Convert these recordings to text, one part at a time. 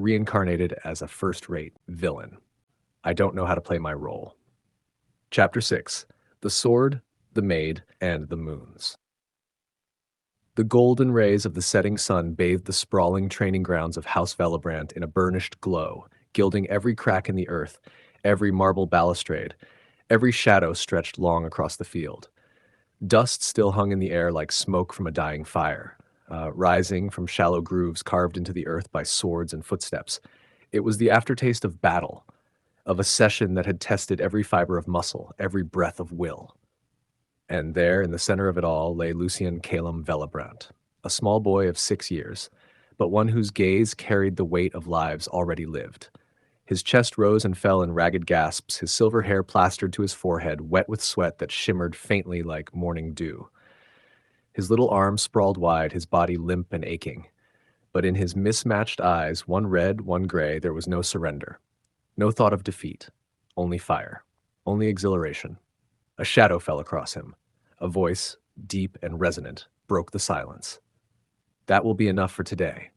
reincarnated as a first-rate villain. I don't know how to play my role. Chapter 6. The Sword, the Maid, and the Moons. The golden rays of the setting sun bathed the sprawling training grounds of House Velebrandt in a burnished glow, gilding every crack in the earth, every marble balustrade, every shadow stretched long across the field. Dust still hung in the air like smoke from a dying fire, rising from shallow grooves carved into the earth by swords and footsteps. It was the aftertaste of battle, of a session that had tested every fiber of muscle, every breath of will. And there, in the center of it all, lay Lucien Caelum Velebrandt, a small boy of 6 years, but one whose gaze carried the weight of lives already lived. His chest rose and fell in ragged gasps, his silver hair plastered to his forehead, wet with sweat that shimmered faintly like morning dew. His little arms sprawled wide, his body limp and aching. But in his mismatched eyes, one red, one gray, there was no surrender. No thought of defeat, only fire, only exhilaration. A shadow fell across him. A voice, deep and resonant, broke the silence. That will be enough for today.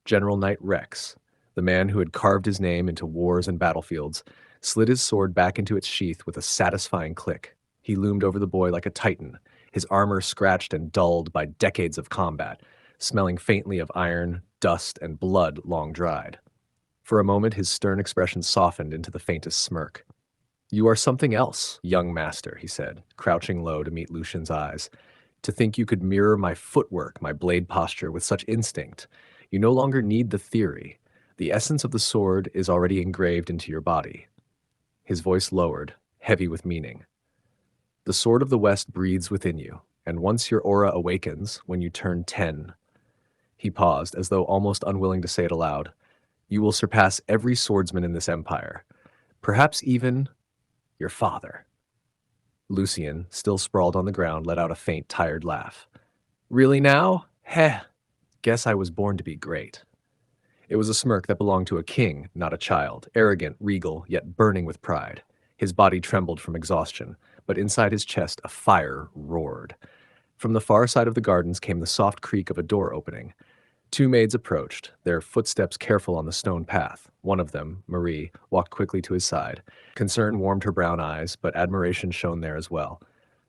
General Knight Rex, the man who had carved his name into wars and battlefields, slid his sword back into its sheath with a satisfying click. He loomed over the boy like a titan, his armor scratched and dulled by decades of combat, smelling faintly of iron, dust, and blood long dried. For a moment, his stern expression softened into the faintest smirk. "You are something else, young master," he said, crouching low to meet Lucien's eyes. "To think you could mirror my footwork, my blade posture, with such instinct. You no longer need the theory. The essence of the sword is already engraved into your body." His voice lowered, heavy with meaning. "The sword of the West breathes within you, and once your aura awakens, when you turn 10, he paused, as though almost unwilling to say it aloud, "you will surpass every swordsman in this empire. Perhaps even your father." Lucien, still sprawled on the ground, let out a faint, tired laugh. "Really now? Heh! Guess I was born to be great." It was a smirk that belonged to a king, not a child, arrogant, regal, yet burning with pride. His body trembled from exhaustion, but inside his chest a fire roared. From the far side of the gardens came the soft creak of a door opening. 2 maids approached, their footsteps careful on the stone path. One of them, Marie, walked quickly to his side. Concern warmed her brown eyes, but admiration shone there as well.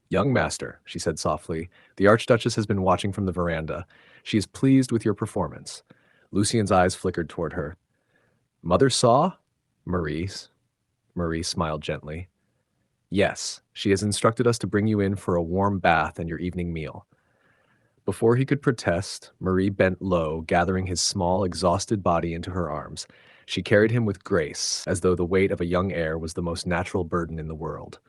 "Young master," she said softly, "the Archduchess has been watching from the veranda. She is pleased with your performance." Lucien's eyes flickered toward her. "Mother saw?" Marie smiled gently. "Yes, she has instructed us to bring you in for a warm bath and your evening meal." Before he could protest, Marie bent low, gathering his small, exhausted body into her arms. She carried him with grace, as though the weight of a young heir was the most natural burden in the world.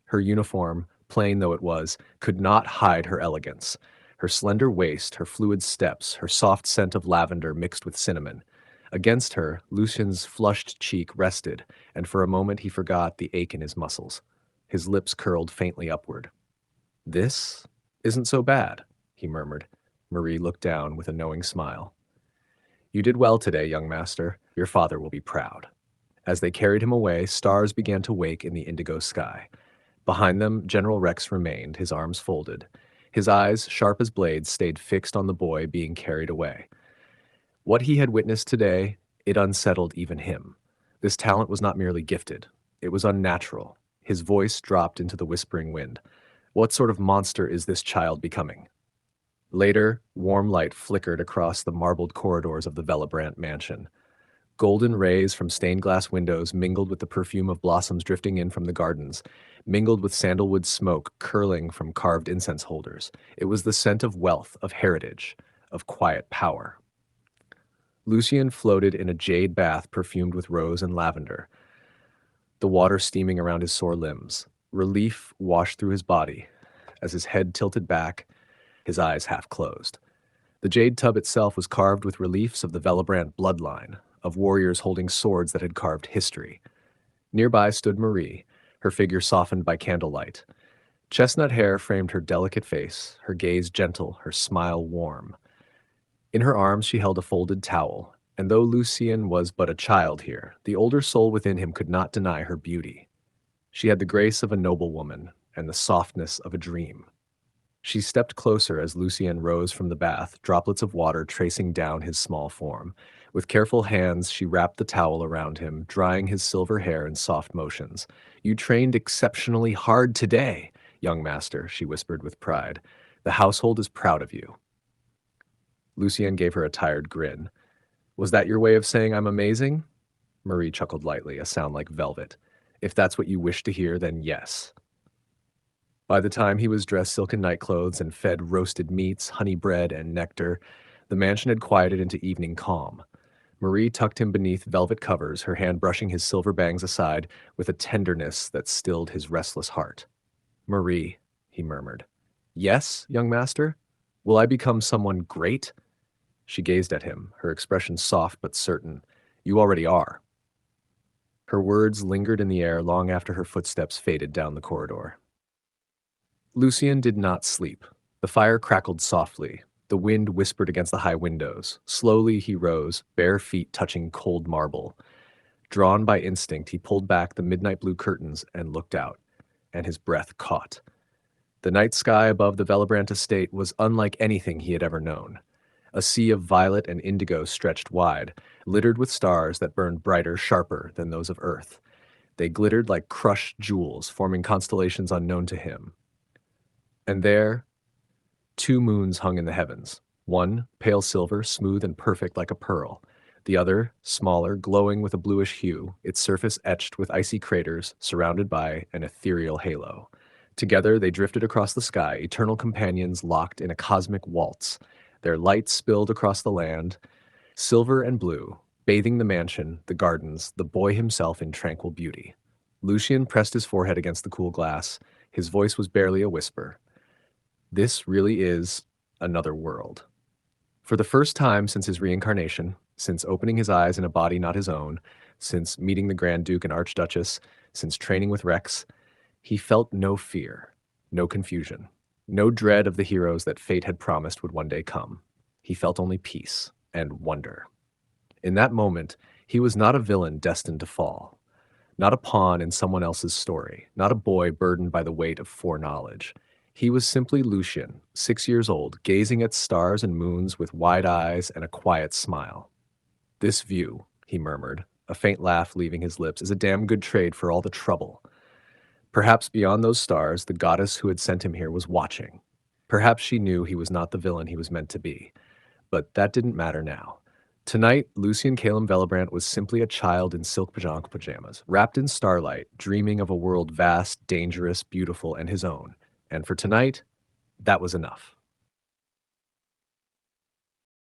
Her uniform, plain though it was, could not hide her elegance. Her slender waist, her fluid steps, her soft scent of lavender mixed with cinnamon. Against her, Lucien's flushed cheek rested, and for a moment he forgot the ache in his muscles. His lips curled faintly upward. "This isn't so bad," he murmured. Marie looked down with a knowing smile. "You did well today, young master. Your father will be proud." As they carried him away, stars began to wake in the indigo sky. Behind them, General Rex remained, his arms folded. His eyes, sharp as blades, stayed fixed on the boy being carried away. What he had witnessed today, it unsettled even him. This talent was not merely gifted. It was unnatural. His voice dropped into the whispering wind. What sort of monster is this child becoming? Later, warm light flickered across the marbled corridors of the Velebrandt mansion. Golden rays from stained glass windows mingled with the perfume of blossoms drifting in from the gardens, mingled with sandalwood smoke curling from carved incense holders. It was the scent of wealth, of heritage, of quiet power. Lucien floated in a jade bath perfumed with rose and lavender, the water steaming around his sore limbs. Relief washed through his body. As his head tilted back, his eyes half closed. The jade tub itself was carved with reliefs of the Velebrandt bloodline, of warriors holding swords that had carved history. Nearby stood Marie, her figure softened by candlelight. Chestnut hair framed her delicate face, her gaze gentle, her smile warm. In her arms she held a folded towel, and though Lucien was but a child here, the older soul within him could not deny her beauty. She had the grace of a noblewoman and the softness of a dream. She stepped closer as Lucien rose from the bath, droplets of water tracing down his small form. With careful hands, she wrapped the towel around him, drying his silver hair in soft motions. "You trained exceptionally hard today, young master," she whispered with pride. "The household is proud of you." Lucien gave her a tired grin. "Was that your way of saying I'm amazing?" Marie chuckled lightly, a sound like velvet. "If that's what you wish to hear, then yes." By the time he was dressed silken nightclothes and fed roasted meats, honey bread, and nectar, the mansion had quieted into evening calm. Marie tucked him beneath velvet covers, her hand brushing his silver bangs aside with a tenderness that stilled his restless heart. "Marie," he murmured. "Yes, young master? Will I become someone great?" She gazed at him, her expression soft but certain. "You already are." Her words lingered in the air long after her footsteps faded down the corridor. Lucien did not sleep. The fire crackled softly. The wind whispered against the high windows. Slowly he rose, bare feet touching cold marble. Drawn by instinct, he pulled back the midnight blue curtains and looked out, and his breath caught. The night sky above the Velebrandt estate was unlike anything he had ever known. A sea of violet and indigo stretched wide, littered with stars that burned brighter, sharper than those of Earth. They glittered like crushed jewels, forming constellations unknown to him. And there, two moons hung in the heavens. One, pale silver, smooth and perfect like a pearl. The other, smaller, glowing with a bluish hue, its surface etched with icy craters, surrounded by an ethereal halo. Together they drifted across the sky, eternal companions locked in a cosmic waltz. Their light spilled across the land, silver and blue, bathing the mansion, the gardens, the boy himself in tranquil beauty. Lucien pressed his forehead against the cool glass. His voice was barely a whisper. This really is another world. For the first time since his reincarnation, since opening his eyes in a body not his own, since meeting the Grand Duke and Archduchess, since training with Rex, he felt no fear, no confusion, no dread of the heroes that fate had promised would one day come. He felt only peace and wonder. In that moment, he was not a villain destined to fall, not a pawn in someone else's story, not a boy burdened by the weight of foreknowledge. He was simply Lucien, 6 years old, gazing at stars and moons with wide eyes and a quiet smile. "This view," he murmured, a faint laugh leaving his lips, "is a damn good trade for all the trouble." Perhaps beyond those stars, the goddess who had sent him here was watching. Perhaps she knew he was not the villain he was meant to be. But that didn't matter now. Tonight, Lucien Caelum Velebrandt was simply a child in silk pajamas, wrapped in starlight, dreaming of a world vast, dangerous, beautiful, and his own. And for tonight, that was enough.